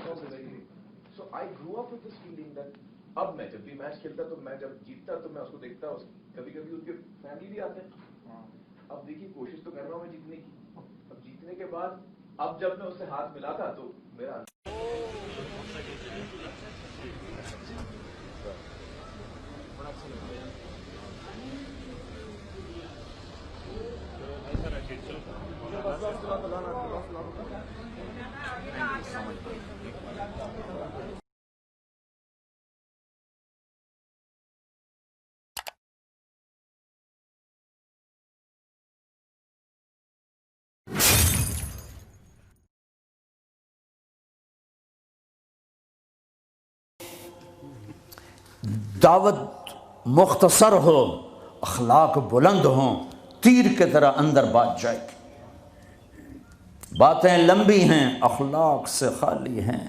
So I grew up with this feeling that اب میں جب بھی میچ کھیلتا تو میں جب جیتتا تو میں اس کو دیکھتا, کبھی کبھی اس کے فیملی بھی آتے ہیں. اب دیکھیے کوشش تو کر رہا ہوں میں جیتنے کی. اب جیتنے کے بعد اب جب میں اس سے ہاتھ ملا تھا تو میرا دعوت مختصر ہو, اخلاق بلند ہوں, تیر کی طرح اندر بات جائے گی. باتیں لمبی ہیں, اخلاق سے خالی ہیں,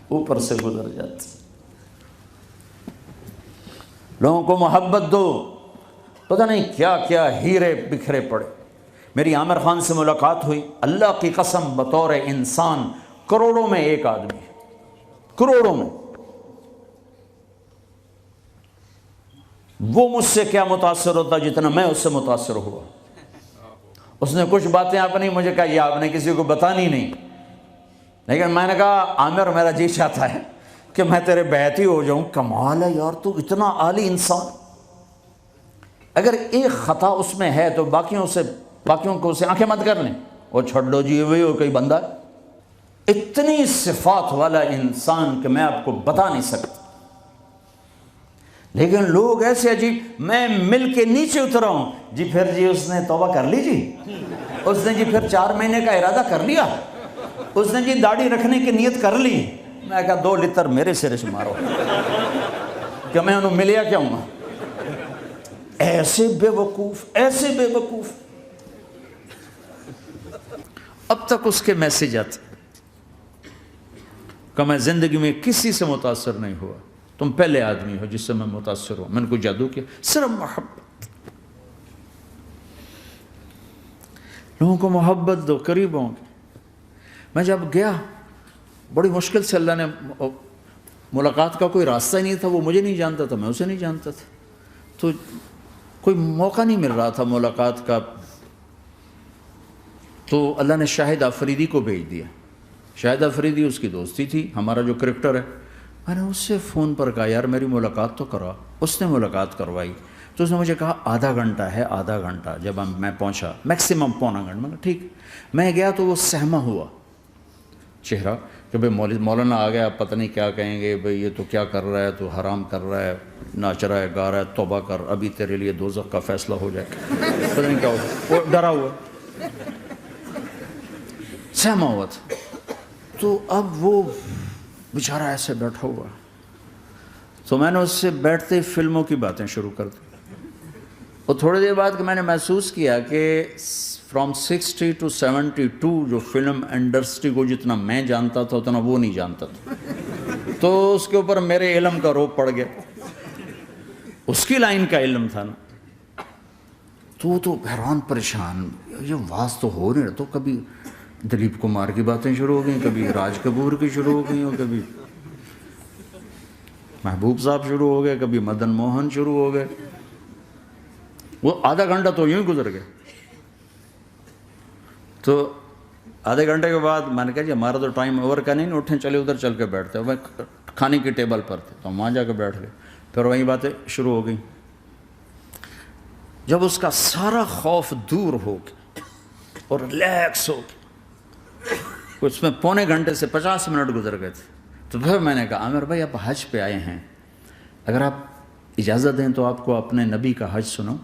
اوپر سے گزر جاتی. لوگوں کو محبت دو, پتہ نہیں کیا کیا ہیرے بکھرے پڑے. میری عامر خان سے ملاقات ہوئی, اللہ کی قسم بطور انسان کروڑوں میں ایک آدمی ہے, کروڑوں میں. وہ مجھ سے کیا متاثر ہوتا جتنا میں اس سے متاثر ہوا. اس نے کچھ باتیں اپنی مجھے کہا, یہ آپ نے کسی کو بتانی نہیں, لیکن میں نے کہا عامر میرا جی چاہتا ہے کہ میں تیرے بیعتی ہو جاؤں. کمال ہے یار, تو اتنا عالی انسان. اگر ایک خطا اس میں ہے تو باقیوں کو اسے آنکھیں مت کر لیں, وہ چھوڑ لو جی وہی ہو کوئی بندہ. اتنی صفات والا انسان کہ میں آپ کو بتا نہیں سکتا. لیکن لوگ ایسے عجیب, میں مل کے نیچے اترا ہوں جی, پھر جی اس نے توبہ کر لی جی, اس نے جی پھر 4 مہینے کا ارادہ کر لیا, اس نے جی داڑھی رکھنے کی نیت کر لی. میں کہا 2 لتر میرے سرے سے مارو کہ میں انہوں ملیا کیا ہوں. ایسے بے وقوف, ایسے بے وقوف. اب تک اس کے میسیج آتے کہ میں زندگی میں کسی سے متاثر نہیں ہوا, تم پہلے آدمی ہو جس سے میں متاثر ہوں. میں نے کوئی جادو کیا, صرف محبت. لوگوں کو محبت دو, قریب ہوں گے. میں جب گیا بڑی مشکل سے, اللہ نے ملاقات کا کوئی راستہ ہی نہیں تھا. وہ مجھے نہیں جانتا تھا, میں اسے نہیں جانتا تھا, تو کوئی موقع نہیں مل رہا تھا ملاقات کا. تو اللہ نے شاہد آفریدی کو بھیج دیا. شاہد آفریدی اس کی دوستی تھی, ہمارا جو کرکٹر ہے. میں نے اس سے فون پر کہا یار میری ملاقات تو کرا. اس نے ملاقات کروائی. تو اس نے مجھے کہا آدھا گھنٹہ ہے, آدھا گھنٹہ. جب میں پہنچا میکسیمم پونا گھنٹہ. میں نے ٹھیک. میں گیا تو وہ سہما ہوا چہرہ کہ بھئی مولانا آ گیا, پتہ نہیں کیا کہیں گے, بھئی یہ تو کیا کر رہا ہے, تو حرام کر رہا ہے, ناچ رہا ہے, گا رہا ہے, توبہ کر, ابھی تیرے لیے دوزخ کا فیصلہ ہو جائے. پتہ نہیں کیا ہوگا. وہ ڈرا ہوا سہما ہوا تھا. تو اب وہ بیچارہ ایسے بیٹھا ہوا. تو میں نے اس سے بیٹھتے ہی فلموں کی باتیں شروع کر دی. اور تھوڑی دیر بعد کہ میں نے محسوس کیا کہ فرام 60 to 72 جو فلم انڈسٹری کو جتنا میں جانتا تھا اتنا وہ نہیں جانتا تھا. تو اس کے اوپر میرے علم کا روب پڑ گیا. اس کی لائن کا علم تھا نا. تو حیران پریشان, یہ واز تو ہو نہیں رہا. تو کبھی دلیپ کمار کی باتیں شروع ہو گئیں, کبھی راج کپور کی شروع ہو گئیں, اور کبھی محبوب صاحب شروع ہو گئے, کبھی مدن موہن شروع ہو گئے. وہ آدھا گھنٹہ تو یوں ہی گزر گئے. تو آدھے گھنٹے کے بعد میں نے کہا جی ہمارا تو ٹائم اوور کا نہیں, اٹھیں چلے ادھر چل کے بیٹھتے. میں کھانے کی ٹیبل پر تھے تو وہاں جا کے بیٹھ گئے. پھر وہیں باتیں شروع ہو گئیں. جب اس کا سارا خوف دور ہو گیا اور ریلیکس ہو گیا, اس میں پونے گھنٹے سے 50 منٹ گزر گئے تھے. تو پھر میں نے کہا عامر بھائی آپ حج پہ آئے ہیں, اگر آپ اجازت دیں تو آپ کو اپنے نبی کا حج سنو.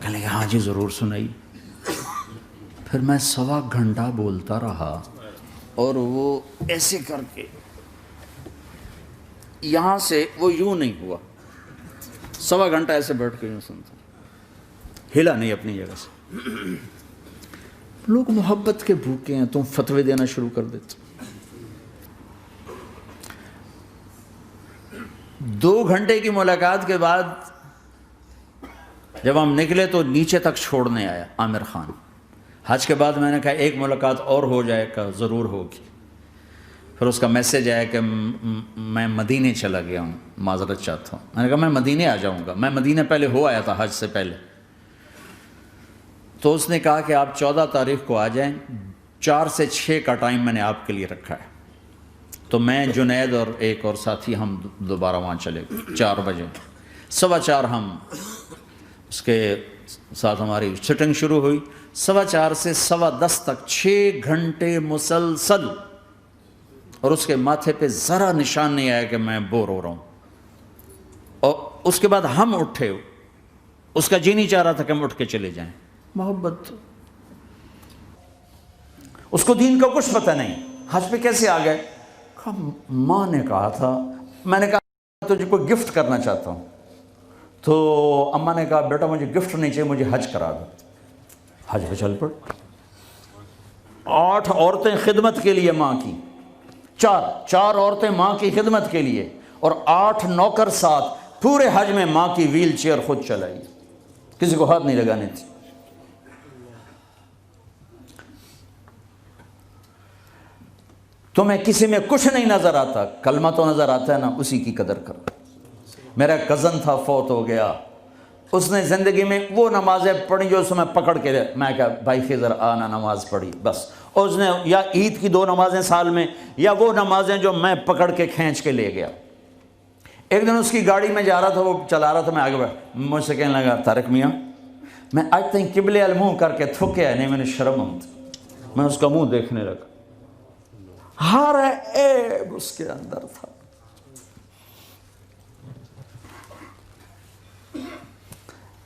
کہنے لگے ہاں جی ضرور سنائی. پھر میں 1.25 گھنٹہ بولتا رہا, اور وہ ایسے کر کے یہاں سے وہ یوں نہیں ہوا, 1.25 گھنٹہ ایسے بیٹھ کے یوں سنتا, ہلا نہیں اپنی جگہ سے. لوگ محبت کے بھوکے ہیں, تم فتوے دینا شروع کر دیتے. 2 گھنٹے کی ملاقات کے بعد جب ہم نکلے تو نیچے تک چھوڑنے آیا عامر خان. حج کے بعد میں نے کہا ایک ملاقات اور ہو جائے گا, ضرور ہوگی. پھر اس کا میسیج آیا کہ میں مدینے چلا گیا ہوں، معذرت چاہتا ہوں۔ میں نے کہا میں مدینے آ جاؤں گا، میں مدینے پہلے ہو آیا تھا حج سے پہلے۔ تو اس نے کہا کہ آپ 14 تاریخ کو آ جائیں، 4 سے 6 کا ٹائم میں نے آپ کے لیے رکھا ہے۔ تو میں، جنید اور ایک اور ساتھی ہم دوبارہ وہاں چلے گئے 4 بجے، 4:15 ہم اس کے ساتھ ہماری سٹنگ شروع ہوئی، 4:15 سے 10:15 تک 6 گھنٹے مسلسل، اور اس کے ماتھے پہ ذرا نشان نہیں آیا کہ میں بور ہو رہا ہوں۔ اور اس کے بعد ہم اٹھے، اس کا جی نہیں چاہ رہا تھا کہ ہم اٹھ کے چلے جائیں۔ محبت، اس کو دین کا کچھ پتہ نہیں، حج پہ کیسے آ گئے؟ ماں نے کہا تھا، میں نے کہا تجھے کوئی گفٹ کرنا چاہتا ہوں، تو اماں نے کہا بیٹا مجھے گفٹ نہیں چاہیے، مجھے حج کرا دو۔ حج پہ چل پڑ، 8 عورتیں خدمت کے لیے ماں کی، 4 عورتیں ماں کی خدمت کے لیے، اور 8 نوکر ساتھ، پورے حج میں ماں کی ویل چیئر خود چلائی، کسی کو ہاتھ نہیں لگانے تھی۔ تمہیں کسی میں کچھ نہیں نظر آتا، کلمہ تو نظر آتا ہے نا، اسی کی قدر کر۔ میرا کزن تھا، فوت ہو گیا، اس نے زندگی میں وہ نمازیں پڑھی جو اس میں پکڑ کے، میں کہا بھائی خضر آنا، نماز پڑھی بس۔ اور اس نے یا عید کی 2 نمازیں سال میں، یا وہ نمازیں جو میں پکڑ کے کھینچ کے لے گیا۔ ایک دن اس کی گاڑی میں جا رہا تھا، وہ چلا رہا تھا، میں آگے بڑھا، مجھ سے کہنے لگا طارق میاں میں آج تک قبلے المنہ کر کے تھکیا ہے نہیں، میں نے شرم آتی، میں اس کا منہ دیکھنے لگا، ہر عیب اس کے اندر تھا۔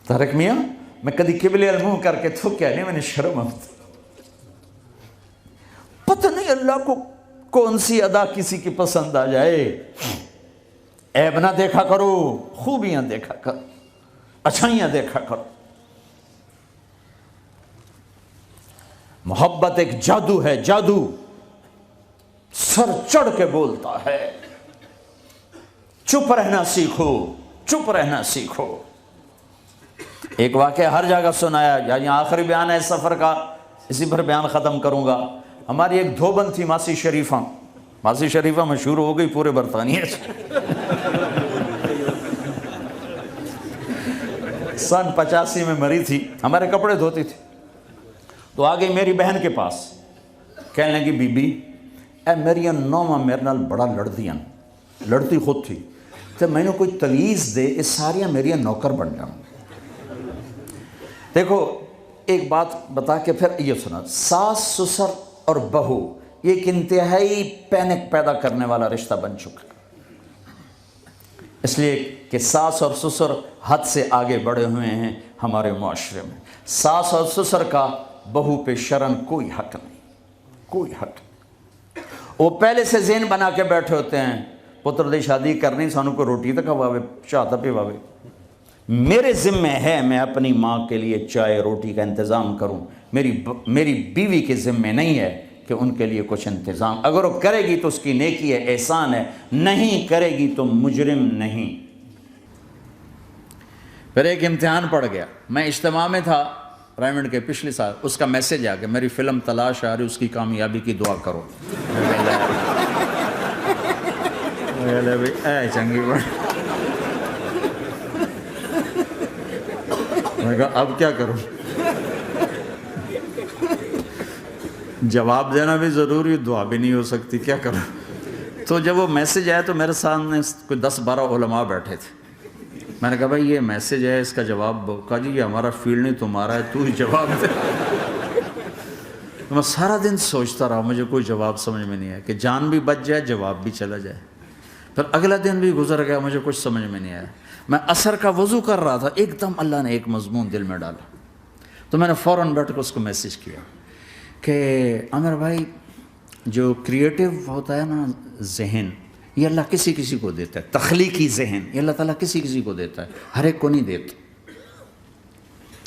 طارق میاں میں کدی قبلے المنہ کر کے تھکیا نہیں، میں نے شرم آتی۔ پتہ نہیں اللہ کو کون سی ادا کسی کی پسند آ جائے۔ عیب نہ دیکھا کرو، خوبیاں دیکھا کرو، اچھائیاں دیکھا کرو۔ محبت ایک جادو ہے، جادو سر چڑھ کے بولتا ہے۔ چپ رہنا سیکھو، چپ رہنا سیکھو۔ ایک واقعہ ہر جگہ سنایا، یہاں آخری بیان ہے اس سفر کا، اسی پر بیان ختم کروں گا۔ ہماری ایک دھوبن تھی ماسی شریفہ، ماسی شریفہ مشہور ہو گئی پورے برطانیہ سے۔ سن 85 میں مری تھی، ہمارے کپڑے دھوتی تھی، تو آ گئی میری بہن کے پاس، کہنے لگی بی بی اے میری نوواں میرے نال بڑا لڑتی خود تھی، تو میں نے کوئی تلیز دے، اس ساریاں میری نوکر بن جاؤں۔ دیکھو ایک بات بتا کے پھر یہ سنا، ساس سسر اور بہو یہ ایک انتہائی پینک پیدا کرنے والا رشتہ بن چکا ہے، اس لیے کہ ساس اور سسر حد سے آگے بڑھے ہوئے ہیں ہمارے معاشرے میں۔ ساس اور سسر کا بہو پہ شرن کوئی حق نہیں، کوئی حق نہیں۔ وہ پہلے سے ذہن بنا کے بیٹھے ہوتے ہیں، پتر دی شادی کرنی، سانو کو روٹی تک کھواوے، چاہ تک پیواوے۔ میرے ذمہ ہے میں اپنی ماں کے لیے چائے روٹی کا انتظام کروں، میری بیوی کے ذمہ نہیں ہے کہ ان کے لیے کچھ انتظام۔ اگر وہ کرے گی تو اس کی نیکی ہے، احسان ہے، نہیں کرے گی تو مجرم نہیں۔ پھر ایک امتحان پڑ گیا، میں اجتماع میں تھا رائمنڈ کے پچھلے سال، اس کا میسیج آ گیا میری فلم تلاش آ رہی، اس کی کامیابی کی دعا کرو۔ اے چنگی بڑھ، میں کہا اب کیا کروں، جواب دینا بھی ضروری، دعا بھی نہیں ہو سکتی، کیا کروں۔ تو جب وہ میسیج آیا تو میرے سامنے کوئی 10-12 علماء بیٹھے تھے، میں نے کہا بھائی یہ میسیج ہے، اس کا جواب دو۔ کہا جی یہ ہمارا فیلڈ نہیں تمہارا ہے، تو ہی جواب دے۔ میں سارا دن سوچتا رہا، مجھے کوئی جواب سمجھ میں نہیں آیا کہ جان بھی بچ جائے، جواب بھی چلا جائے۔ پھر اگلا دن بھی گزر گیا، مجھے کچھ سمجھ میں نہیں آیا۔ میں عصر کا وضو کر رہا تھا، ایک دم اللہ نے ایک مضمون دل میں ڈالا، تو میں نے فوراً بیٹھ کے اس کو میسیج کیا کہ عامر بھائی جو کریٹو ہوتا ہے نا ذہن، یہ اللہ کسی کسی کو دیتا ہے، تخلیقی ذہن یہ اللہ تعالیٰ کسی کسی کو دیتا ہے، ہر ایک کو نہیں دیتا،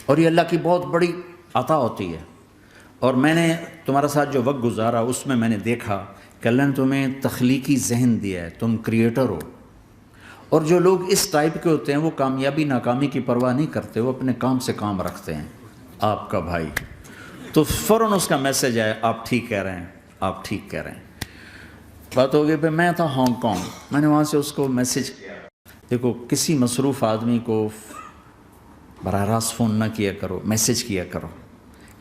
اور یہ اللہ کی بہت بڑی عطا ہوتی ہے۔ اور میں نے تمہارے ساتھ جو وقت گزارا اس میں نے دیکھا کہ اللہ نے تمہیں تخلیقی ذہن دیا ہے، تم کریٹر ہو۔ اور جو لوگ اس ٹائپ کے ہوتے ہیں وہ کامیابی ناکامی کی پرواہ نہیں کرتے، وہ اپنے کام سے کام رکھتے ہیں۔ آپ کا بھائی تو فوراً اس کا میسیج آیا، آپ ٹھیک کہہ رہے ہیں، آپ ٹھیک کہہ رہے ہیں۔ بات ہو گئی پہ میں تھا ہانگ کانگ. میں نے وہاں سے اس کو میسج کیا, دیکھو کسی مصروف آدمی کو براہ راست فون نہ کیا کرو, میسج کیا کرو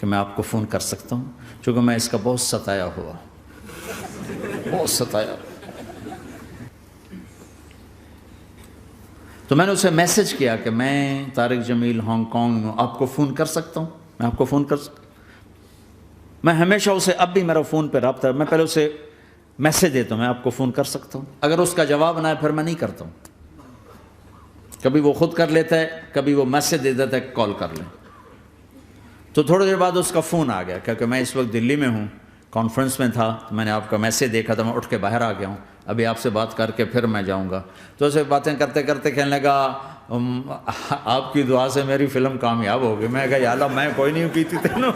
کہ میں آپ کو فون کر سکتا ہوں, چونکہ میں اس کا بہت ستایا ہوا, بہت ستایا. تو میں نے اسے میسج کیا کہ میں طارق جمیل ہانگ کانگ میں آپ کو فون کر سکتا ہوں, میں آپ کو فون کر سکتا ہوں. میں ہمیشہ اسے, اب بھی میرا فون پہ رابطہ ہے, میں پہلے اسے میسج دیتا ہوں میں آپ کو فون کر سکتا ہوں. اگر اس کا جواب نہ ہے پھر میں نہیں کرتا ہوں. کبھی وہ خود کر لیتا ہے, کبھی وہ میسج دے دیتا ہے کال کر لیں. تو تھوڑی دیر بعد اس کا فون آ گیا, کیونکہ میں اس وقت دلی میں ہوں, کانفرنس میں تھا. تو میں نے آپ کا میسج دیکھا تھا, میں اٹھ کے باہر آ گیا ہوں, ابھی آپ سے بات کر کے پھر میں جاؤں گا. تو اسے باتیں کرتے کرتے کہنے لگا آپ کی دعا سے میری فلم کامیاب ہو گئی. میں کہا یا اللہ میں کوئی نہیں کی تھی تینوں.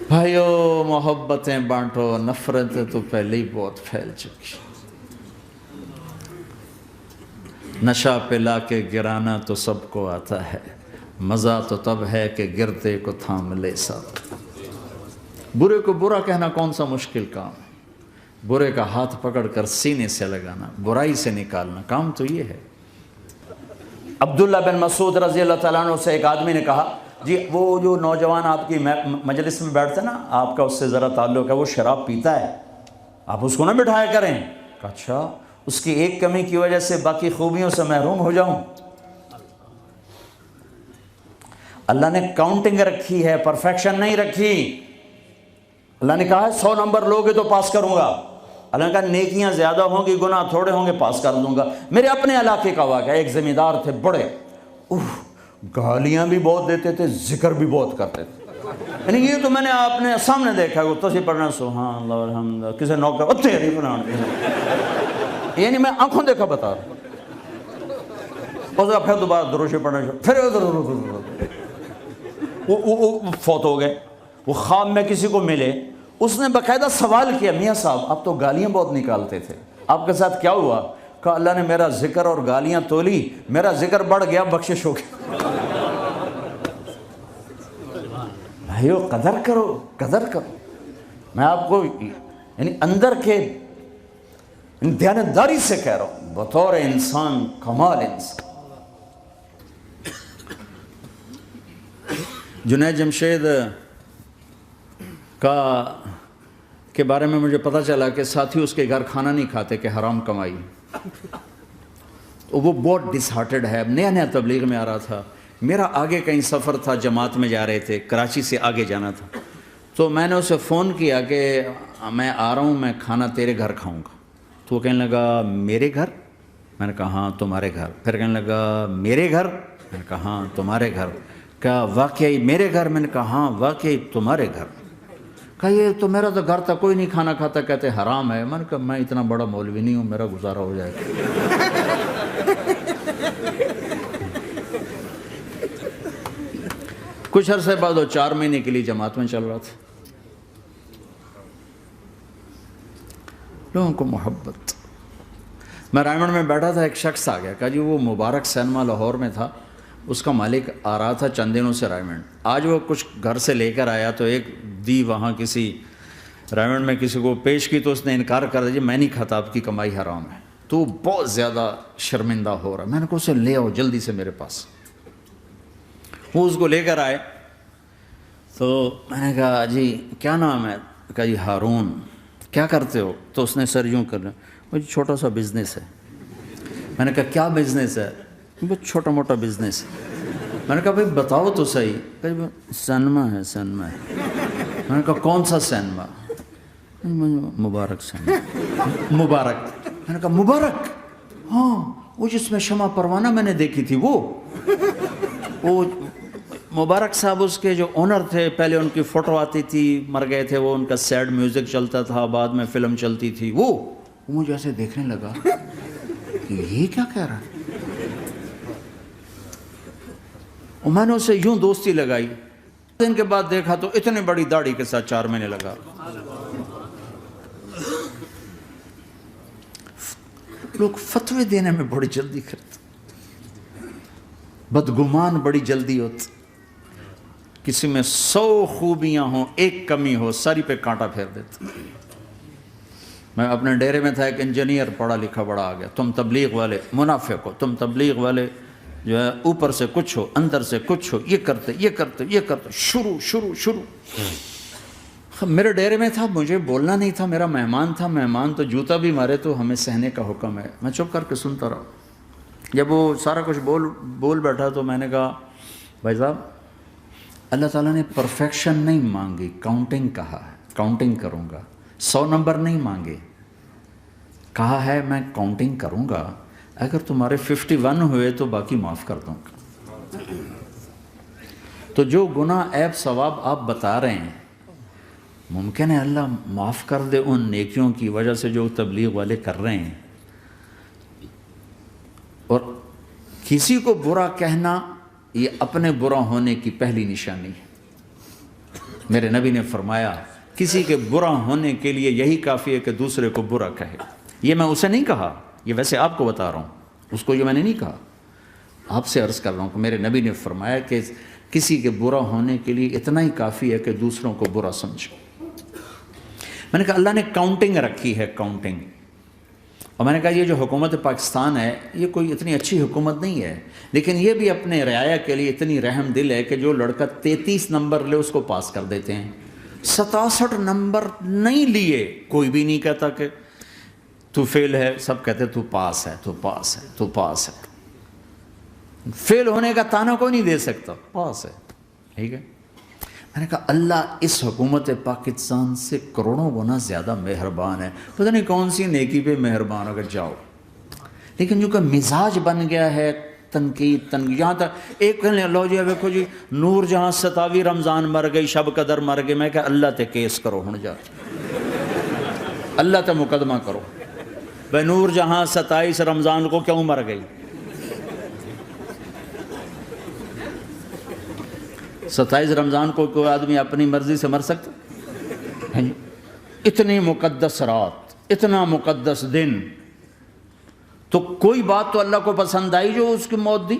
بھائیو محبتیں بانٹو, نفرتیں تو پہلے ہی بہت پھیل چکی. نشہ پلا کے گرانا تو سب کو آتا ہے, مزہ تو تب ہے کہ گرتے کو تھام لے ساتھ. برے کو برا کہنا کون سا مشکل کام ہے, برے کا ہاتھ پکڑ کر سینے سے لگانا, برائی سے نکالنا, کام تو یہ ہے. عبداللہ بن مسعود رضی اللہ تعالیٰ عنہ سے ایک آدمی نے کہا, جی وہ جو نوجوان آپ کی مجلس میں بیٹھتے نا, آپ کا اس سے ذرا تعلق ہے, وہ شراب پیتا ہے, آپ اس کو نہ بٹھایا کریں. کہا اچھا, اس کی ایک کمی کی وجہ سے باقی خوبیوں سے محروم ہو جاؤں؟ اللہ نے کاؤنٹنگ رکھی ہے, پرفیکشن نہیں رکھی. اللہ نے کہا ہے 100 نمبر لوگے تو پاس کروں گا. اللہ نے کہا نیکیاں زیادہ ہوں گی, گناہ تھوڑے ہوں گے, پاس کر دوں گا. میرے اپنے علاقے کا واقعہ, ایک زمیندار تھے بڑے, گالیاں بھی بہت دیتے تھے, ذکر بھی بہت کرتے تھے. یعنی یہ تو میں نے آپ نے سامنے دیکھا, وہ تصویر پڑھنا سبحان اللہ الحمد, کسی نوکر تیری بنانا, یعنی میں آنکھوں دیکھا بتا رہا ہوں. پھر دوبارہ دروشی پڑھنا, پھر وہ فوت ہو گئے. وہ خواب میں کسی کو ملے, اس نے باقاعدہ سوال کیا, میاں صاحب آپ تو گالیاں بہت نکالتے تھے, آپ کے ساتھ کیا ہوا؟ کہا اللہ نے میرا ذکر اور گالیاں تولی, میرا ذکر بڑھ گیا, بخشش ہو گئی. بھائیو قدر کرو, قدر کرو. میں آپ کو یعنی اندر کے دیانتداری سے کہہ رہا ہوں, بطور انسان کمال انسان. جنید جمشید کے بارے میں مجھے پتہ چلا کہ ساتھی اس کے گھر کھانا نہیں کھاتے کہ حرام کمائی. وہ بہت ڈس ہارٹڈ ہے, نیا نیا تبلیغ میں آ رہا تھا. میرا آگے کہیں سفر تھا, جماعت میں جا رہے تھے, کراچی سے آگے جانا تھا. تو میں نے اسے فون کیا کہ میں آ رہا ہوں, میں کھانا تیرے گھر کھاؤں گا. تو وہ کہنے لگا میرے گھر؟ میں نے کہا ہاں تمہارے گھر. پھر کہنے لگا میرے گھر؟ میں نے کہا ہاں تمہارے گھر. کہا واقعی میرے گھر؟ میں نے کہا ہاں واقعی تمہارے گھر. کہا یہ تو میرا تو گھر تھا, کوئی نہیں کھانا کھاتا, کہتے حرام ہے. میں نے کہا میں اتنا بڑا مولوی نہیں ہوں, میرا گزارا ہو جائے گا. کچھ عرصے بعد وہ 4 مہینے کے لیے جماعت میں چل رہا تھا. لوگوں کو محبت. میں رائمنڈ میں بیٹھا تھا, ایک شخص آ گیا, کہا جی وہ مبارک سینما لاہور میں تھا, اس کا مالک آ رہا تھا چند دنوں سے رائمنڈ. آج وہ کچھ گھر سے لے کر آیا تو ایک دی وہاں کسی رائمنڈ میں کسی کو پیش کی, تو اس نے انکار کر دیا, میں نہیں کھاتا, آپ کی کمائی حرام ہے. تو بہت زیادہ شرمندہ ہو رہا. میں نے کہا اسے لے آؤ جلدی سے میرے پاس. وہ اس کو لے کر آئے. تو میں نے کہا جی کیا نام ہے؟ کہا جی ہارون. کیا کرتے ہو؟ تو اس نے سر یوں کر لیا, مجھے چھوٹا سا بزنس ہے. میں نے کہا کیا بزنس ہے؟ بہت چھوٹا موٹا بزنس ہے. میں نے کہا بھائی بتاؤ تو صحیح. کہ سینما ہے, سینما ہے. میں نے کہا کون سا سینما؟ مبارک سینما. مبارک. میں نے کہا مبارک؟ ہاں وہ جس میں شمع پروانہ میں نے دیکھی تھی وہ مبارک صاحب اس کے جو اونر تھے, پہلے ان کی فوٹو آتی تھی, مر گئے تھے وہ, ان کا سیڈ میوزک چلتا تھا, بعد میں فلم چلتی تھی. وہ مجھے ایسے دیکھنے لگا کہ یہ کیا کہہ رہا ہے. اور میں نے اسے یوں دوستی لگائی. دن کے بعد دیکھا تو اتنی بڑی داڑھی کے ساتھ 4 مہینے لگا. لوگ فتوے دینے میں بڑی جلدی کرتے, بدگمان بڑی جلدی ہوتی. کسی میں 100 خوبیاں ہوں، ایک کمی ہو، ساری پہ کانٹا پھیر دیتا. میں اپنے ڈیرے میں تھا، ایک انجینئر پڑھا لکھا بڑا آ گیا، تم تبلیغ والے منافق ہو، تم تبلیغ والے جو ہے اوپر سے کچھ ہو اندر سے کچھ ہو، یہ کرتے شروع. میرے ڈیرے میں تھا، مجھے بولنا نہیں تھا، میرا مہمان تھا، مہمان تو جوتا بھی مارے تو ہمیں سہنے کا حکم ہے. میں چپ کر کے سنتا رہا. جب وہ سارا کچھ بول بیٹھا تو میں نے کہا بھائی صاحب، اللہ تعالیٰ نے پرفیکشن نہیں مانگی، کاؤنٹنگ کہا ہے، کاؤنٹنگ کروں گا. 100 نمبر نہیں مانگے، کہا ہے میں کاؤنٹنگ کروں گا، اگر تمہارے 51 ہوئے تو باقی معاف کر دوں گا. تو جو گناہ عیب ثواب آپ بتا رہے ہیں، ممکن ہے اللہ معاف کر دے ان نیکیوں کی وجہ سے جو تبلیغ والے کر رہے ہیں. اور کسی کو برا کہنا یہ اپنے برا ہونے کی پہلی نشانی ہے. میرے نبی نے فرمایا کسی کے برا ہونے کے لیے یہی کافی ہے کہ دوسرے کو برا کہے. یہ میں اسے نہیں کہا، یہ ویسے آپ کو بتا رہا ہوں، اس کو یہ میں نے نہیں کہا، آپ سے عرض کر رہا ہوں کہ میرے نبی نے فرمایا کہ کسی کے برا ہونے کے لیے اتنا ہی کافی ہے کہ دوسروں کو برا سمجھو. میں نے کہا اللہ نے کاؤنٹنگ رکھی ہے، کاؤنٹنگ. اور میں نے کہا یہ جو حکومت پاکستان ہے یہ کوئی اتنی اچھی حکومت نہیں ہے، لیکن یہ بھی اپنے رعایا کے لیے اتنی رحم دل ہے کہ جو لڑکا 33 نمبر لے اس کو پاس کر دیتے ہیں. 67 نمبر نہیں لیے کوئی بھی نہیں کہتا کہ تو فیل ہے، سب کہتے تو پاس ہے، تو پاس ہے، تو پاس ہے. فیل ہونے کا تانا کوئی نہیں دے سکتا، پاس ہے. ٹھیک ہے. میں نے کہا اللہ اس حکومت پاکستان سے کروڑوں گنا زیادہ مہربان ہے. پتہ نہیں کون سی نیکی پہ مہربان اگر جاؤ. لیکن جو کہ مزاج بن گیا ہے تنقید یہاں تک ایک کہنے اللہ جی ویکھو جی نور جہاں 27 رمضان مر گئی، شب قدر مر گئی. میں کہا اللہ تے کیس کرو ہن جا، اللہ تے مقدمہ کرو بھائی نور جہاں 27 رمضان کو کیوں مر گئی. 27 رمضان کو کوئی آدمی اپنی مرضی سے مر سکتا؟ اتنی مقدس رات، اتنا مقدس دن، تو کوئی بات تو اللہ کو پسند آئی جو اس کی موت دی.